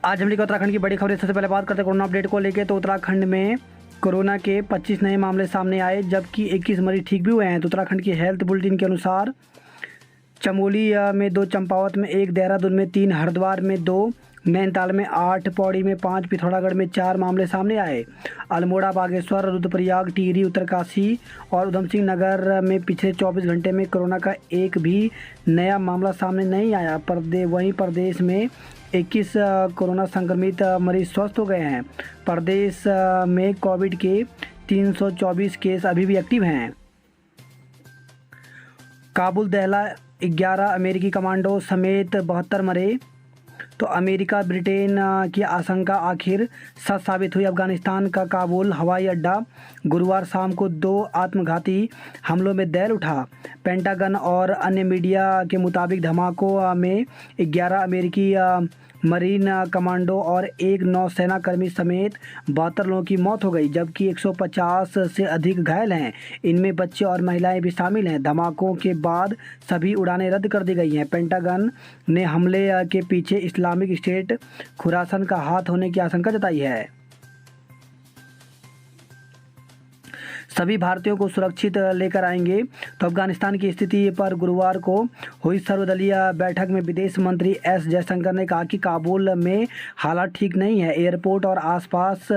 आज हम लेकर उत्तराखंड की बड़ी खबरें। सबसे पहले बात करते हैं कोरोना अपडेट को लेकर। तो उत्तराखंड में कोरोना के 25 नए मामले सामने आए, जबकि 21 मरीज ठीक भी हुए हैं। तो उत्तराखंड की हेल्थ बुलेटिन के अनुसार चमोली में 2, चंपावत में 1, देहरादून में 3, हरिद्वार में 2, नैनीताल में 8, पौड़ी में 5, पिथौरागढ़ में 4 मामले सामने आए। अल्मोड़ा, बागेश्वर, रुद्रप्रयाग, टिहरी, उत्तरकाशी और उधम सिंह नगर में पिछले 24 घंटे में कोरोना का एक भी नया मामला सामने नहीं आया। वहीं प्रदेश में 21 कोरोना संक्रमित मरीज स्वस्थ हो गए हैं। प्रदेश में कोविड के 324 केस अभी भी एक्टिव हैं। काबुल दहला 11 अमेरिकी कमांडो समेत 72 मरे। तो अमेरिका ब्रिटेन की आशंका आखिर सच साबित हुई। अफगानिस्तान का काबुल हवाई अड्डा गुरुवार शाम को 2 आत्मघाती हमलों में दैल उठा। पेंटागन और अन्य मीडिया के मुताबिक धमाकों में 11 अमेरिकी मरीन कमांडो और 1 नौसेना कर्मी समेत 72 लोगों की मौत हो गई, जबकि 150 से अधिक घायल हैं। इनमें बच्चे और महिलाएं भी शामिल हैं। धमाकों के बाद सभी उड़ानें रद्द कर दी गई हैं। पेंटागन ने हमले के पीछे इस्लामिक स्टेट खुरासन का हाथ होने की आशंका जताई है। सभी भारतीयों को सुरक्षित लेकर आएंगे। तो अफगानिस्तान की स्थिति पर गुरुवार को हुई सर्वदलीय बैठक में विदेश मंत्री एस जयशंकर ने कहा कि काबुल में हालात ठीक नहीं है। एयरपोर्ट और आसपास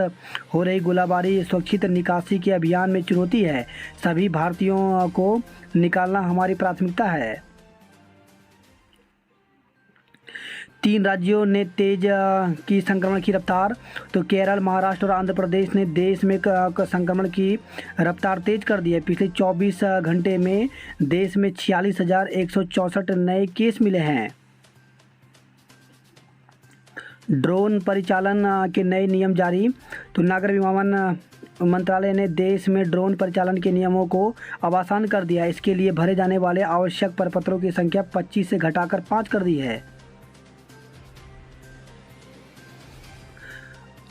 हो रही गोलाबारी सुरक्षित निकासी के अभियान में चुनौती है। सभी भारतीयों को निकालना हमारी प्राथमिकता है। 3 राज्यों ने तेज की संक्रमण की रफ्तार। तो केरल, महाराष्ट्र और आंध्र प्रदेश ने देश में संक्रमण की रफ्तार तेज कर दी है। पिछले 24 घंटे में देश में 46,164 नए केस मिले हैं। ड्रोन परिचालन के नए नियम जारी। तो नागर विमानन मंत्रालय ने देश में ड्रोन परिचालन के नियमों को अब आसान कर दिया है। इसके लिए भरे जाने वाले आवश्यक प्रपत्रों की संख्या 25 से घटाकर 5 कर दी है।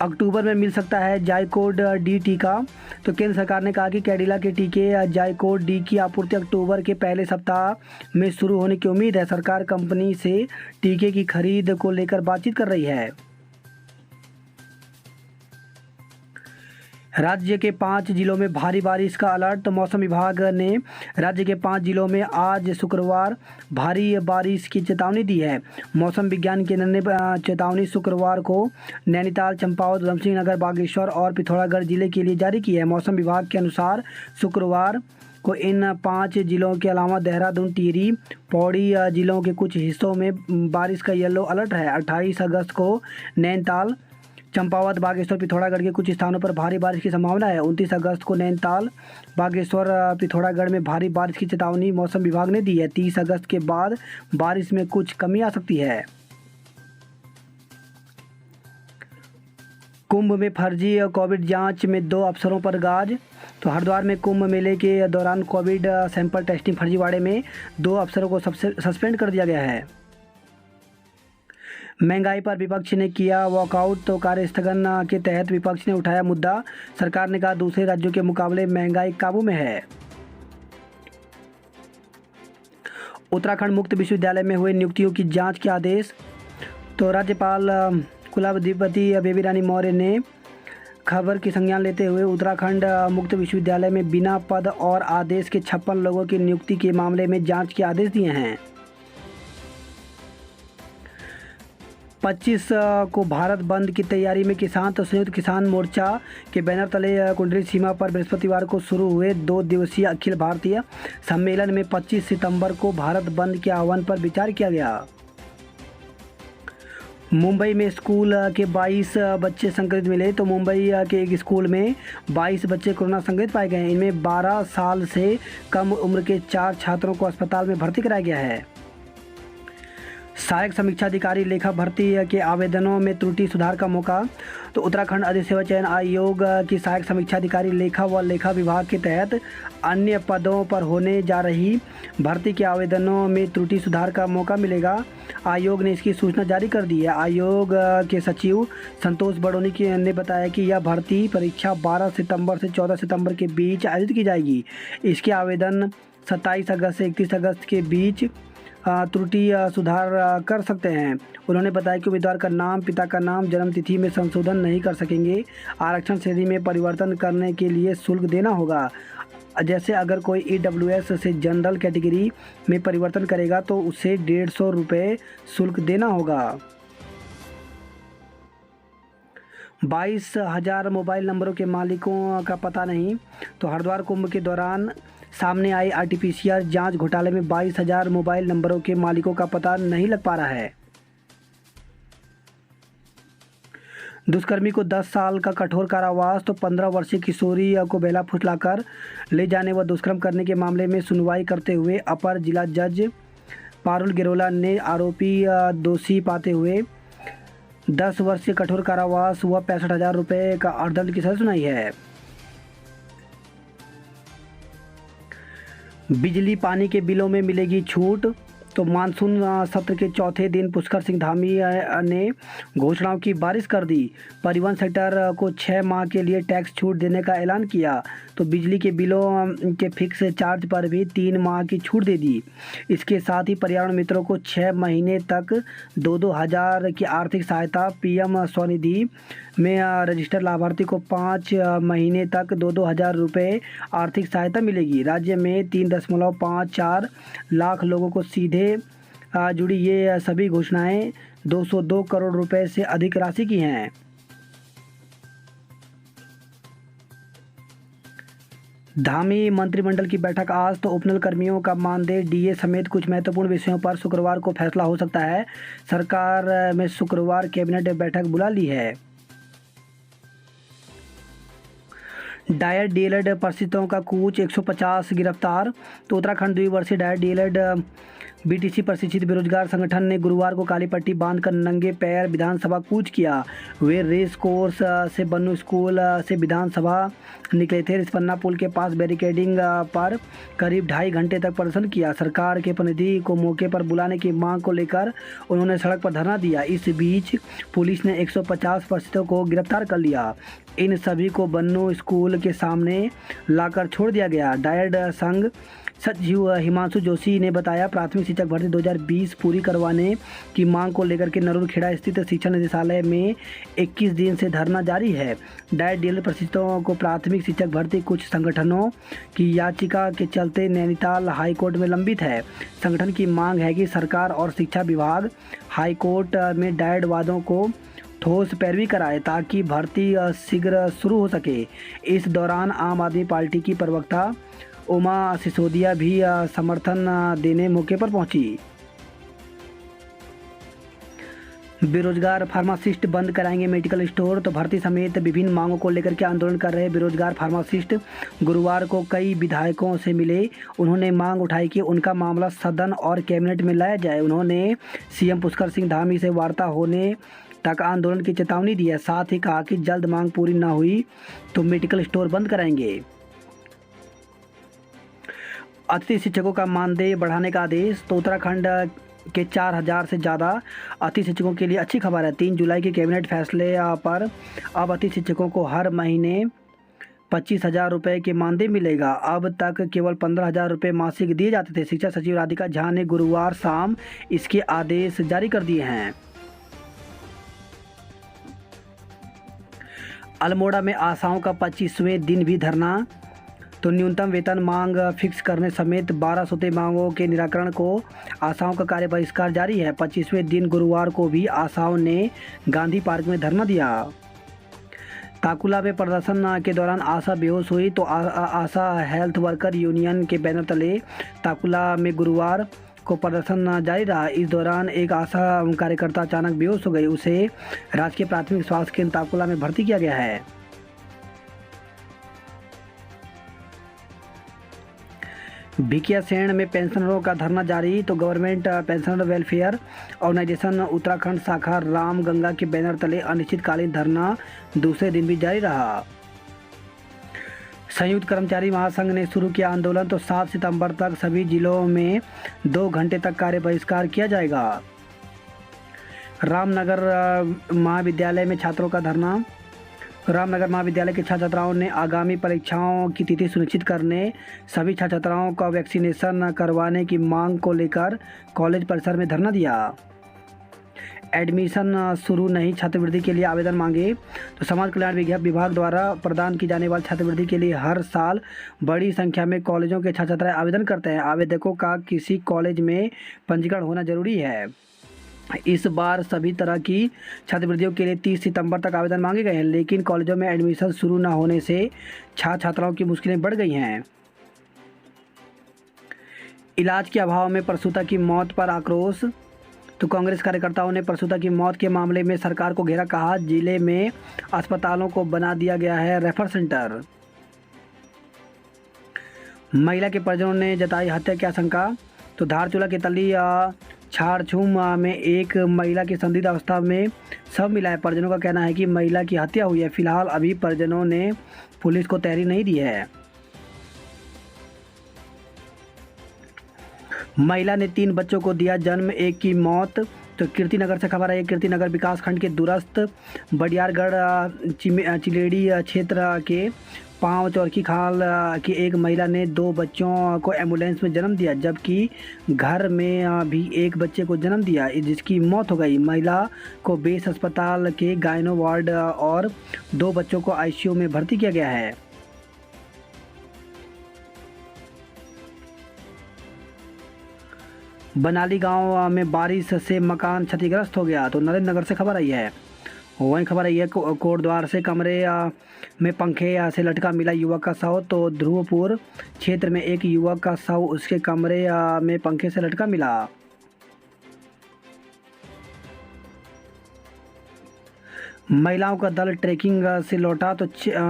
अक्टूबर में मिल सकता है जाइकोड डी टीका। तो केंद्र सरकार ने कहा कि कैडिला के टीके जाइकोड डी की आपूर्ति अक्टूबर के पहले सप्ताह में शुरू होने की उम्मीद है। सरकार कंपनी से टीके की खरीद को लेकर बातचीत कर रही है। राज्य के 5 जिलों में भारी बारिश का अलर्ट। तो मौसम विभाग ने राज्य के 5 जिलों में आज शुक्रवार भारी बारिश की चेतावनी दी है। मौसम विज्ञान केंद्र ने चेतावनी शुक्रवार को नैनीताल, चंपावत, उधम सिंह नगर, बागेश्वर और पिथौरागढ़ जिले के लिए जारी की है। मौसम विभाग के अनुसार शुक्रवार को इन 5 जिलों के अलावा देहरादून, टिहरी, पौड़ी जिलों के कुछ हिस्सों में बारिश का येलो अलर्ट है। 28 अगस्त को नैनीताल, चंपावत, बागेश्वर, पिथौरागढ़ के कुछ स्थानों पर भारी बारिश की संभावना है। 29 अगस्त को नैनीताल, बागेश्वर, पिथौरागढ़ में भारी बारिश की चेतावनी मौसम विभाग ने दी है। 30 अगस्त के बाद बारिश में कुछ कमी आ सकती है। कुंभ में फर्जी कोविड जांच में 2 अफसरों पर गाज। तो हरिद्वार में कुंभ मेले के दौरान कोविड सैंपल टेस्टिंग फर्जीवाड़े में 2 अफसरों को सस्पेंड कर दिया गया है। महंगाई पर विपक्ष ने किया वॉकआउट। तो कार्य स्थगन के तहत विपक्ष ने उठाया मुद्दा। सरकार ने कहा दूसरे राज्यों के मुकाबले महंगाई काबू में है। उत्तराखंड मुक्त विश्वविद्यालय में हुए नियुक्तियों की जांच के आदेश। तो राज्यपाल कुलाधिपति बेबी रानी मौर्य ने खबर की संज्ञान लेते हुए उत्तराखंड मुक्त विश्वविद्यालय में बिना पद और आदेश के 56 लोगों की नियुक्ति के मामले में जांच के आदेश दिए हैं। 25 को भारत बंद की तैयारी में किसान। तो संयुक्त किसान मोर्चा के बैनर तले कुंडली सीमा पर बृहस्पतिवार को शुरू हुए 2 दिवसीय अखिल भारतीय सम्मेलन में 25 सितंबर को भारत बंद के आह्वान पर विचार किया गया। मुंबई में स्कूल के 22 बच्चे संक्रमित मिले। तो मुंबई के एक स्कूल में 22 बच्चे कोरोना संक्रमित पाए गए हैं। इनमें 12 साल से कम उम्र के 4 छात्रों को अस्पताल में भर्ती कराया गया है। सहायक समीक्षा अधिकारी लेखा भर्ती के आवेदनों में त्रुटि सुधार का मौका। तो उत्तराखंड अधिक सेवा चयन आयोग की सहायक समीक्षा अधिकारी लेखा व लेखा विभाग के तहत अन्य पदों पर होने जा रही भर्ती के आवेदनों में त्रुटि सुधार का मौका मिलेगा। आयोग ने इसकी सूचना जारी कर दी है। आयोग के सचिव संतोष बड़ोनी ने बताया कि यह भर्ती परीक्षा 12 सितंबर से 14 सितंबर के बीच आयोजित की जाएगी। इसके आवेदन 27 अगस्त से 31 अगस्त के बीच त्रुटि सुधार कर सकते हैं। उन्होंने बताया कि उम्मीदवार का नाम, पिता का नाम, जन्मतिथि में संशोधन नहीं कर सकेंगे। आरक्षण श्रेणी में परिवर्तन करने के लिए शुल्क देना होगा। जैसे अगर कोई EWS से जनरल कैटेगरी में परिवर्तन करेगा तो उसे 150 रुपये शुल्क देना होगा। 22,000 मोबाइल नंबरों के मालिकों का पता नहीं, तो हरिद्वार कुंभ के दौरान सामने आई RT-PCR जांच घोटाले में 22,000 मोबाइल नंबरों के मालिकों का पता नहीं लग पा रहा है। दुष्कर्मी को 10 साल का कठोर कारावास, तो 15 वर्षीय किशोरी को बेला फुसलाकर ले जाने व दुष्कर्म करने के मामले में सुनवाई करते हुए अपर जिला जज पारुल गिरोला ने आरोपी दोषी पाते हुए 10 वर्ष के कठोर कारावास व 65,000 रुपये का अर्थदंड की सजा सुनाई है। बिजली पानी के बिलों में मिलेगी छूट, तो मानसून सत्र के चौथे दिन पुष्कर सिंह धामी ने घोषणाओं की बारिश कर दी। परिवहन सेक्टर को 6 माह के लिए टैक्स छूट देने का ऐलान किया, तो बिजली के बिलों के फिक्स चार्ज पर भी 3 माह की छूट दे दी। इसके साथ ही पर्यावरण मित्रों को 6 महीने तक 2-2 हज़ार की आर्थिक सहायता। PM स्वनिधि में रजिस्टर्ड लाभार्थी को 5 महीने तक 2-2 हज़ार रुपये आर्थिक सहायता मिलेगी। राज्य में 3.54 लाख लोगों को सीधे जुड़ी ये सभी घोषणाएं 202 करोड़ रुपए से अधिक राशि की हैं। धामी मंत्रिमंडल की बैठक आज, तो ओपनल कर्मियों का मानदेय, DA समेत कुछ महत्वपूर्ण विषयों पर शुक्रवार को फैसला हो सकता है। सरकार में शुक्रवार कैबिनेट बैठक बुला ली है। डायट DLED प्रशिक्षुओं का कूच, 150 गिरफ्तार, तो उत्तराखंड द्विवर्षीय डायट DLED BTC प्रशिक्षित बेरोजगार संगठन ने गुरुवार को काली पट्टी बांधकर नंगे पैर विधानसभा कूच किया। वे रेस कोर्स से बन्नू स्कूल से विधानसभा निकले थे। रिस्पन्ना पुल के पास बैरिकेडिंग पर करीब 2.5 घंटे तक प्रदर्शन किया। सरकार के प्रतिनिधि को मौके पर बुलाने की मांग को लेकर उन्होंने सड़क पर धरना दिया। इस बीच पुलिस ने 150 प्रशिक्षुओं को गिरफ्तार कर लिया। इन सभी को बन्नू स्कूल के सामने लाकर छोड़ दिया गया। डायट संघ सचिव हिमांशु जोशी ने बताया, प्राथमिक शिक्षक भर्ती 2020 पूरी करवाने की मांग को लेकर के नरूरखेड़ा स्थित शिक्षा निदेशालय में 21 दिन से धरना जारी है। डायट DLED प्रशिक्षुओं को प्राथमिक शिक्षक भर्ती कुछ संगठनों की याचिका के चलते नैनीताल हाईकोर्ट में लंबित है। संगठन की मांग है कि सरकार और शिक्षा विभाग हाईकोर्ट में डायट वादों को ठोस पैरवी कराए ताकि भर्ती शीघ्र शुरू हो सके। इस दौरान आम आदमी पार्टी की प्रवक्ता उमा सिसोदिया भी समर्थन देने मौके पर पहुंची। बेरोजगार फार्मासिस्ट बंद कराएंगे मेडिकल स्टोर, तो भर्ती समेत विभिन्न मांगों को लेकर के आंदोलन कर रहे बेरोजगार फार्मासिस्ट गुरुवार को कई विधायकों से मिले। उन्होंने मांग उठाई कि उनका मामला सदन और कैबिनेट में लाया जाए। उन्होंने CM पुष्कर सिंह धामी से वार्ता होने तक आंदोलन की चेतावनी दी है। साथ ही कहा कि जल्द मांग पूरी न हुई तो मेडिकल स्टोर बंद कराएंगे। अतिथि शिक्षकों का मानदेय बढ़ाने का आदेश, तो उत्तराखंड के 4,000 से ज़्यादा अतिथि शिक्षकों के लिए अच्छी खबर है। 3 जुलाई के कैबिनेट फैसले पर अब अतिथि शिक्षकों को हर महीने 25,000 रुपये के मानदेय मिलेगा। अब तक केवल 15,000 रुपये मासिक दिए जाते थे। शिक्षा सचिव राधिका झा ने गुरुवार शाम इसके आदेश जारी कर दिए हैं। अल्मोड़ा में आशाओं का 25वें दिन भी धरना, तो न्यूनतम वेतन मांग फिक्स करने समेत 12 सूत्रीय मांगों के निराकरण को आशाओं का कार्य बहिष्कार जारी है। 25वें दिन गुरुवार को भी आशाओं ने गांधी पार्क में धरना दिया। ताकुला में प्रदर्शन के दौरान आशा बेहोश हुई, तो आशा हेल्थ वर्कर यूनियन के बैनर तले ताकुला में गुरुवार को प्रदर्शन जारी रहा। इस दौरान एक आशा कार्यकर्ता अचानक बेहोश हो गई। उसे राजकीय प्राथमिक स्वास्थ्य केंद्र ताकुला में भर्ती किया गया है। भिकियासैंण में पेंशनरों का धरना जारी, तो government pensioner welfare organisation Uttarakhand शाखा राम गंगा के बैनर तले अनिश्चितकालीन धरना दूसरे दिन भी जारी रहा। संयुक्त कर्मचारी महासंघ ने शुरू किया आंदोलन, तो 7 सितंबर तक सभी जिलों में 2 घंटे तक कार्य बहिष्कार किया जाएगा। रामनगर महाविद्यालय में छात्रों का धरना, रामनगर महाविद्यालय के छात्र छात्राओं ने आगामी परीक्षाओं की तिथि सुनिश्चित करने सभी छात्र छात्राओं का वैक्सीनेशन करवाने की मांग को लेकर कॉलेज परिसर में धरना दिया। एडमिशन शुरू नहीं, छात्रवृत्ति के लिए आवेदन मांगे। तो समाज कल्याण विभाग द्वारा प्रदान की जाने वाली छात्रवृत्ति के लिए हर साल बड़ी संख्या में कॉलेजों के छात्र छात्राएं आवेदन करते हैं। आवेदकों का किसी कॉलेज में पंजीकरण होना जरूरी है। इस बार सभी तरह की छात्रवृत्तियों के लिए 30 सितंबर तक आवेदन मांगे गए हैं, लेकिन कॉलेजों में एडमिशन शुरू न होने से छात्र छात्राओं की मुश्किलें बढ़ गई हैं। इलाज के अभाव में प्रसूता की मौत पर आक्रोश। तो कांग्रेस कार्यकर्ताओं ने प्रसूता की मौत के मामले में सरकार को घेरा, कहा जिले में अस्पतालों को बना दिया गया है रेफर सेंटर। महिला के परिजनों ने जताई हत्या की आशंका। तो धारचूला के तली छाड़छूम में एक महिला की संदिग्ध अवस्था में शव मिला है। परिजनों का कहना है कि महिला की हत्या हुई है। फिलहाल अभी परिजनों ने पुलिस को तहरीर नहीं दी है। महिला ने 3 बच्चों को दिया जन्म, एक की मौत। तो कीर्तिनगर से खबर है। कीर्तिनगर विकास खंड के दूरस्थ बडियारगढ़ चिलेड़ी क्षेत्र के पांव चौरखी खाल की एक महिला ने 2 बच्चों को एम्बुलेंस में जन्म दिया, जबकि घर में भी एक बच्चे को जन्म दिया जिसकी मौत हो गई। महिला को बेस अस्पताल के गायनो वार्ड और 2 बच्चों को आईसीयू में भर्ती किया गया है। बनाली गांव में बारिश से मकान क्षतिग्रस्त हो गया। तो नरेंद्र नगर से खबर आई है। वहीं खबर आई है कोटद्वार से कमरे में पंखे से लटका मिला युवक का शव। तो ध्रुवपुर क्षेत्र में एक युवक का शव उसके कमरे में पंखे से लटका मिला। महिलाओं का दल ट्रैकिंग से लौटा। तो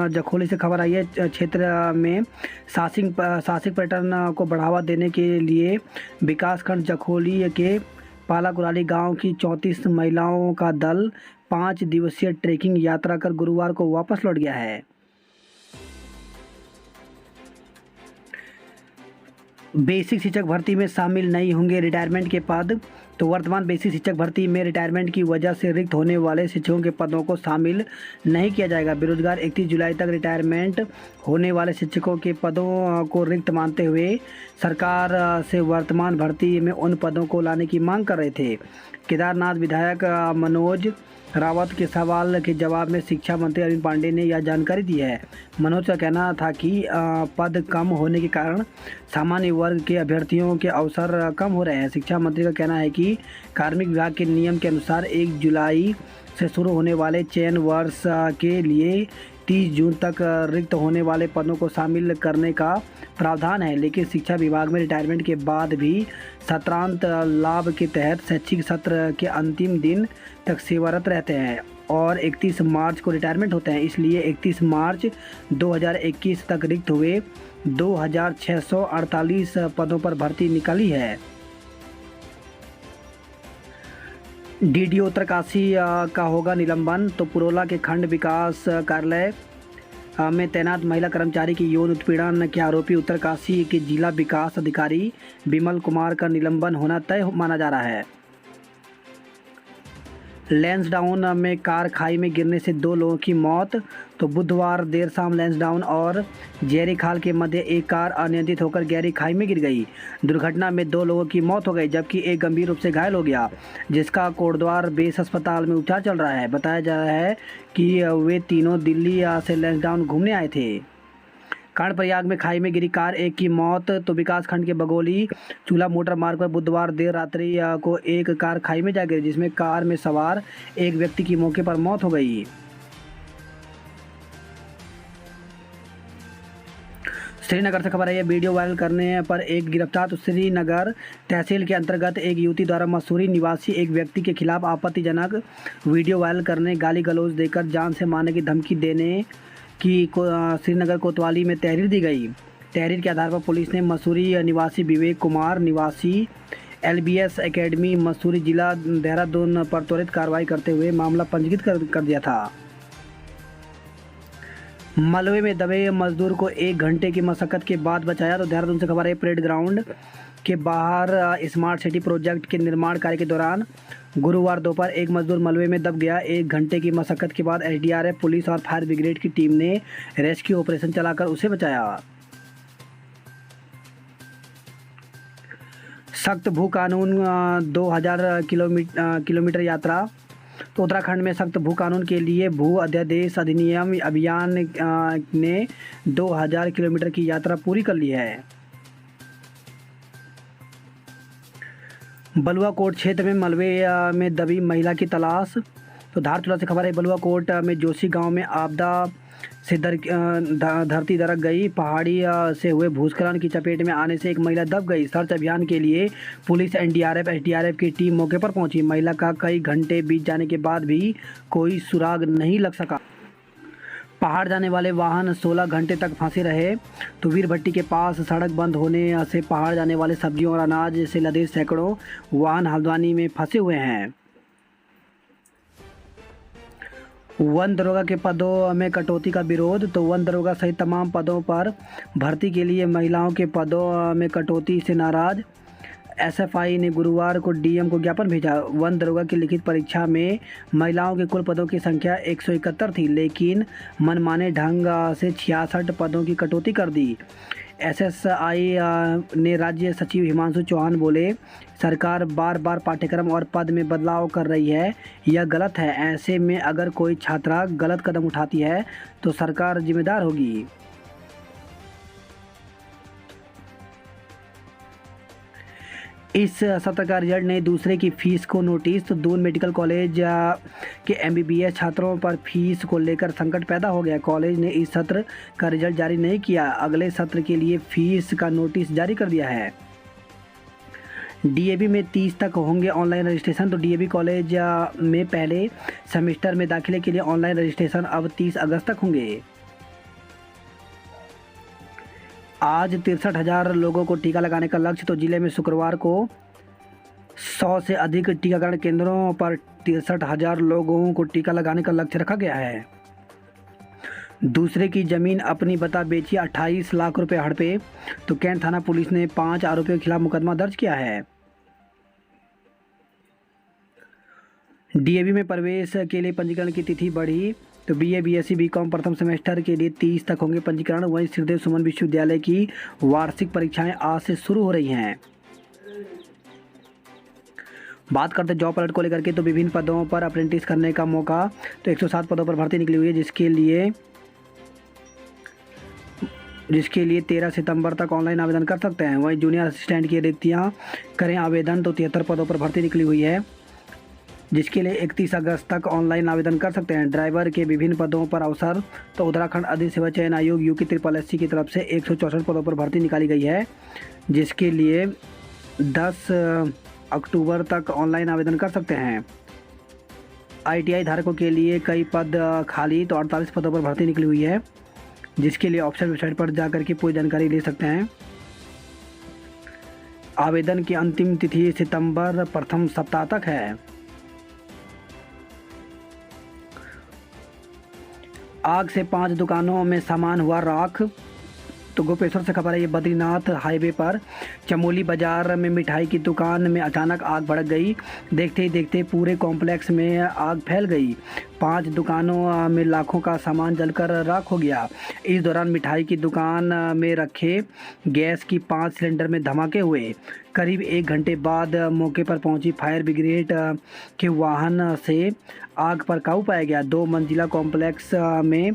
जखोली से खबर आई है। क्षेत्र में साहसिक पर्यटन को बढ़ावा देने के लिए विकासखंड जखोली के पालाकुराली गांव की 34 महिलाओं का दल 5 दिवसीय ट्रैकिंग यात्रा कर गुरुवार को वापस लौट गया है। बेसिक शिक्षक भर्ती में शामिल नहीं होंगे रिटायरमेंट के पद। तो वर्तमान बेसिक शिक्षक भर्ती में रिटायरमेंट की वजह से रिक्त होने वाले शिक्षकों के पदों को शामिल नहीं किया जाएगा। बेरोजगार 31 जुलाई तक रिटायरमेंट होने वाले शिक्षकों के पदों को रिक्त मानते हुए सरकार से वर्तमान भर्ती में उन पदों को लाने की मांग कर रहे थे। केदारनाथ विधायक मनोज रावत के सवाल के जवाब में शिक्षा मंत्री अरविंद पांडे ने यह जानकारी दी है। मनोज का कहना था कि पद कम होने के कारण सामान्य वर्ग के अभ्यर्थियों के अवसर कम हो रहे हैं। शिक्षा मंत्री का कहना है कि कार्मिक विभाग के नियम के अनुसार 1 जुलाई से शुरू होने वाले चयन वर्ष के लिए 30 जून तक रिक्त होने वाले पदों को शामिल करने का प्रावधान है, लेकिन शिक्षा विभाग में रिटायरमेंट के बाद भी सत्रांत लाभ के तहत शैक्षिक सत्र के अंतिम दिन तक सेवारत रहते हैं और 31 मार्च को रिटायरमेंट होते हैं। इसलिए 31 मार्च 2021 तक रिक्त हुए 2648 पदों पर भर्ती निकाली है। डीडीओ उत्तरकाशी का होगा निलंबन। तो पुरोला के खंड विकास कार्यालय में तैनात महिला कर्मचारी की यौन उत्पीड़न के आरोपी उत्तरकाशी के जिला विकास अधिकारी विमल कुमार का निलंबन होना तय माना जा रहा है। लैंसडाउन में कार खाई में गिरने से 2 लोगों की मौत। तो बुधवार देर शाम लैंसडाउन और जेरी खाल के मध्य एक कार अनियंत्रित होकर गहरी खाई में गिर गई। दुर्घटना में 2 लोगों की मौत हो गई, जबकि एक गंभीर रूप से घायल हो गया, जिसका कोटद्वार बेस अस्पताल में उपचार चल रहा है। बताया जा रहा है कि वे तीनों दिल्ली से लैंसडाउन घूमने आए थे। कर्णप्रयाग में खाई में गिरी कार, एक की मौत। तो विकासखंड के बगोली चूल्हा मोटर मार्ग पर बुधवार देर रात्रि को एक कार खाई में जा गिरी, जिसमें कार में सवार एक व्यक्ति की मौके पर मौत हो गई। श्रीनगर से खबर है। वीडियो वायरल करने पर एक गिरफ्तार। तो श्रीनगर तहसील के अंतर्गत एक युवती द्वारा मसूरी निवासी एक व्यक्ति के खिलाफ आपत्तिजनक वीडियो वायरल करने, गाली गलौज देकर जान से मारने की धमकी देने की श्रीनगर कोतवाली में तहरीर दी गई। तहरीर के आधार पर पुलिस ने मसूरी निवासी विवेक कुमार निवासी LBS एकेडमी मसूरी जिला देहरादून पर त्वरित कार्रवाई करते हुए मामला पंजीकृत कर दिया था। मलबे में दबे मजदूर को 1 घंटे की मशक्कत के बाद बचाया। तो देहरादून से खबर है। परेड ग्राउंड के बाहर स्मार्ट सिटी प्रोजेक्ट के निर्माण कार्य के दौरान गुरुवार दोपहर एक मजदूर मलबे में दब गया। 1 घंटे की मशक्कत के बाद एसडीआरएफ, पुलिस और फायर ब्रिगेड की टीम ने रेस्क्यू ऑपरेशन चलाकर उसे बचाया। सख्त भू कानून 2000 किलोमीटर यात्रा। तो उत्तराखंड में सख्त भू कानून के लिए भू अध्यादेश अधिनियम अभियान ने 2000 किलोमीटर की यात्रा पूरी कर ली है। बलुआ कोट क्षेत्र में मलबे में दबी महिला की तलाश। तो धारचूला से खबर है, बलुआ कोट में जोशी गांव में आपदा से धरती दरक गई। पहाड़ी से हुए भूस्खलन की चपेट में आने से एक महिला दब गई। सर्च अभियान के लिए पुलिस, एनडीआरएफ, एसडीआरएफ की टीम मौके पर पहुंची। महिला का कई घंटे बीत जाने के बाद भी कोई सुराग नहीं लग सका। पहाड़ जाने वाले वाहन 16 घंटे तक फंसे रहे। तो वीरभट्टी के पास सड़क बंद होने से पहाड़ जाने वाले सब्जियों और अनाज से लदे सैकड़ों वाहन हल्द्वानी में फंसे हुए हैं। वन दरोगा के पदों में कटौती का विरोध। तो वन दरोगा सहित तमाम पदों पर भर्ती के लिए महिलाओं के पदों में कटौती से नाराज एसएफआई ने गुरुवार को डीएम को ज्ञापन भेजा। वन दरोगा की लिखित परीक्षा में महिलाओं के कुल पदों की संख्या 171 थी, लेकिन मनमाने ढंग से 66 पदों की कटौती कर दी। एसएसआई ने राज्य सचिव हिमांशु चौहान बोले, सरकार बार बार पाठ्यक्रम और पद में बदलाव कर रही है, यह गलत है। ऐसे में अगर कोई छात्रा गलत कदम उठाती है तो सरकार जिम्मेदार होगी। इस सत्र का रिजल्ट ने दूसरे की फीस को नोटिस। तो दून मेडिकल कॉलेज के एमबीबीएस छात्रों पर फीस को लेकर संकट पैदा हो गया। कॉलेज ने इस सत्र का रिजल्ट जारी नहीं किया, अगले सत्र के लिए फीस का नोटिस जारी कर दिया है। डीएवी में 30 तक होंगे ऑनलाइन रजिस्ट्रेशन। तो डीएवी कॉलेज में पहले सेमेस्टर में दाखिले के लिए ऑनलाइन रजिस्ट्रेशन अब 30 अगस्त तक होंगे। आज 63,000 लोगों को टीका लगाने का लक्ष्य। तो जिले में शुक्रवार को 100 से अधिक टीकाकरण केंद्रों पर 63,000 लोगों को टीका लगाने का लक्ष्य रखा गया है। दूसरे की जमीन अपनी बता बेची, 28 लाख रुपए हड़पे। तो कैंट थाना पुलिस ने 5 आरोपियों के खिलाफ मुकदमा दर्ज किया है। डीएवी में प्रवेश के लिए पंजीकरण की तिथि बढ़ी। तो बीए, बीएससी, बीकॉम प्रथम सेमेस्टर के लिए 30 तक होंगे पंजीकरण। वहीं श्रीदेव सुमन विश्वविद्यालय की वार्षिक परीक्षाएं आज से शुरू हो रही हैं। बात करते जॉब अलर्ट को लेकर के। तो विभिन्न पदों पर अप्रेंटिस करने का मौका। तो 107 पदों पर भर्ती निकली हुई है, जिसके लिए 13 सितंबर तक ऑनलाइन आवेदन कर सकते हैं। वहीं जूनियर असिस्टेंट की रिक्तियां करें आवेदन। तो 73 पदों पर भर्ती निकली हुई है, जिसके लिए 31 अगस्त तक ऑनलाइन आवेदन कर सकते हैं। ड्राइवर के विभिन्न पदों पर अवसर। तो उत्तराखंड अधिक सेवा चयन आयोग यूकी SSSC की तरफ से 164 पदों पर भर्ती निकाली गई है, जिसके लिए 10 अक्टूबर तक ऑनलाइन आवेदन कर सकते हैं। आईटीआई धारकों के लिए कई पद खाली। तो 48 पदों पर भर्ती निकली हुई है, जिसके लिए ऑफिशियल वेबसाइट पर जाकर के पूरी जानकारी ले सकते हैं। आवेदन की अंतिम तिथि सितंबर प्रथम सप्ताह तक है। आग से 5 दुकानों में सामान हुआ राख। तो गोपेश्वर से खबर है, ये बद्रीनाथ हाईवे पर चमोली बाजार में मिठाई की दुकान में अचानक आग भड़क गई। देखते ही देखते पूरे कॉम्प्लेक्स में आग फैल गई। 5 दुकानों में लाखों का सामान जलकर राख हो गया। इस दौरान मिठाई की दुकान में रखे गैस की 5 सिलेंडर में धमाके हुए। करीब 1 घंटे बाद मौके पर पहुंची फायर ब्रिगेड के वाहन से आग पर काबू पाया गया। 2 मंजिला कॉम्प्लेक्स में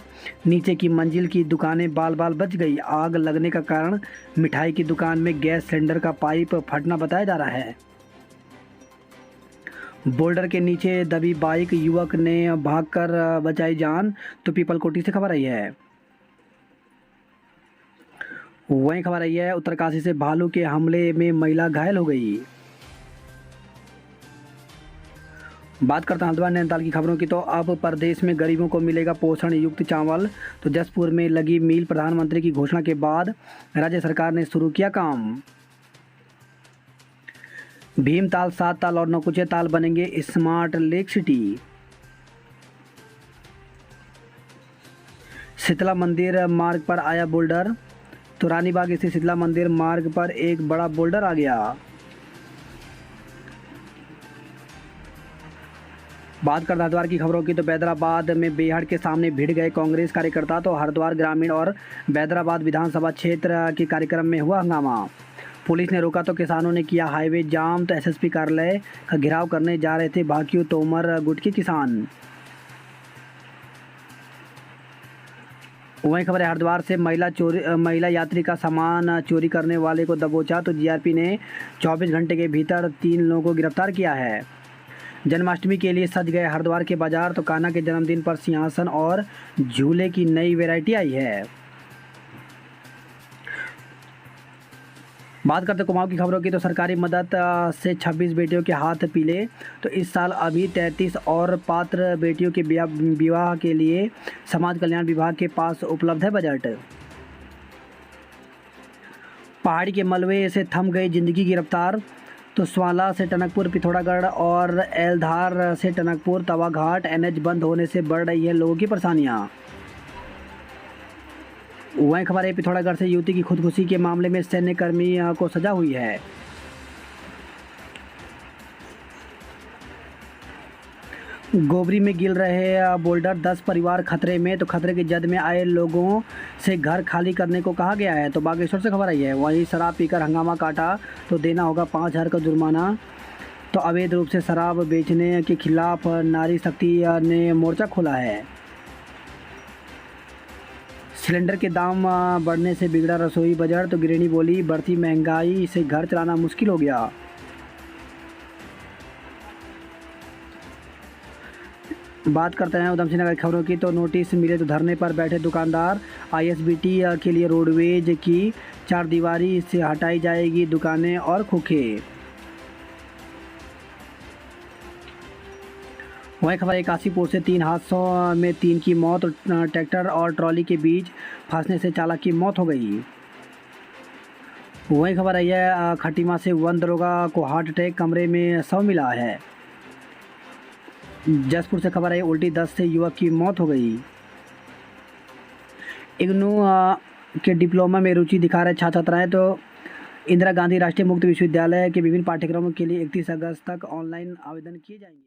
नीचे की मंजिल की दुकानें बाल बाल बच गई। आग लगने का कारण मिठाई की दुकान में गैस सिलेंडर का पाइप फटना बताया जा रहा है। बोल्डर के नीचे दबी बाइक, युवक ने भागकर बचाई जान। तो पीपलकोटी से खबर आई है। वहीं खबर आई है, उत्तरकाशी से भालू के हमले में महिला घायल हो गई। बात करते हैं हल्द्वानी नैनीताल की खबरों की। तो अब प्रदेश में गरीबों को मिलेगा पोषण युक्त चावल। तो जसपुर में लगी मिल। प्रधानमंत्री की घोषणा के बाद राज्य सरकार ने शुरू किया काम। भीमताल, 7 ताल और नौकुचिया ताल बनेंगे स्मार्ट लेक सिटी। शीतला मंदिर मार्ग पर आया बोल्डर। तो रानीबाग स्थित शीतला मंदिर मार्ग पर एक बड़ा बोल्डर आ गया। बात करते हरिद्वार की खबरों की, तो बैदराबाद में बेहड़ के सामने भिड़ गए कांग्रेस कार्यकर्ता। तो हरिद्वार ग्रामीण और बैदराबाद विधानसभा क्षेत्र के कार्यक्रम में हुआ हंगामा। पुलिस ने रोका तो किसानों ने किया हाईवे जाम। तो एसएसपी कार्यालय का घेराव करने जा रहे थे भाकियू तोमर गुट के किसान। वहीं खबर है हरिद्वार से महिला यात्री का सामान चोरी करने वाले को दबोचा। तो जीआरपी ने 24 घंटे के भीतर 3 लोगों को गिरफ्तार किया है। जन्माष्टमी के लिए सज गए हरिद्वार के बाजार। तो कान्हा के जन्मदिन पर सिंहासन और झूले की नई वैरायटी आई है। बात करते कुमाऊं की खबरों की, तो सरकारी मदद से 26 बेटियों के हाथ पीले। तो इस साल अभी 33 और पात्र बेटियों के विवाह के लिए समाज कल्याण विभाग के पास उपलब्ध है बजट। पहाड़ी के मलबे से थम गई जिंदगी की रफ्तार। तो स्वाला से टनकपुर पिथौरागढ़ और एलधार से टनकपुर तवाघाट एनएच बंद होने से बढ़ रही है लोगों की परेशानियां। वहीं खबर है पिथौरागढ़ से युवती की खुदकुशी के मामले में सैन्य कर्मी को सजा हुई है। गोबरी में गिर रहे बोल्डर, 10 परिवार खतरे में। तो खतरे की जद में आए लोगों से घर खाली करने को कहा गया है। तो बागेश्वर से खबर आई है, वहीं शराब पीकर हंगामा काटा तो देना होगा 5,000 का जुर्माना। तो अवैध रूप से शराब बेचने के खिलाफ नारी शक्ति ने मोर्चा खोला है। सिलेंडर के दाम बढ़ने से बिगड़ा रसोई बजट। तो गृहिणी बोली बढ़ती महंगाई से घर चलाना मुश्किल हो गया। बात करते हैं उधमसिंह नगर की खबरों की, तो नोटिस मिले तो धरने पर बैठे दुकानदार। आईएसबीटी के लिए रोडवेज की 4 दीवारी से हटाई जाएगी दुकानें और खोखे। वहीं खबर है काशीपुर से 3 हादसों में 3 की मौत। ट्रैक्टर और ट्रॉली के बीच फंसने से चालक की मौत हो गई। वहीं खबर है खटीमा से वन दरोगा को हार्ट अटैक, कमरे में शव मिला है। जसपुर से खबर है उल्टी दस्त से युवक की मौत हो गई। इग्नू के डिप्लोमा में रुचि दिखा रहे छात्र छात्राएं। तो इंदिरा गांधी राष्ट्रीय मुक्त विश्वविद्यालय के विभिन्न पाठ्यक्रमों के लिए 31 अगस्त तक ऑनलाइन आवेदन किए जाएंगे।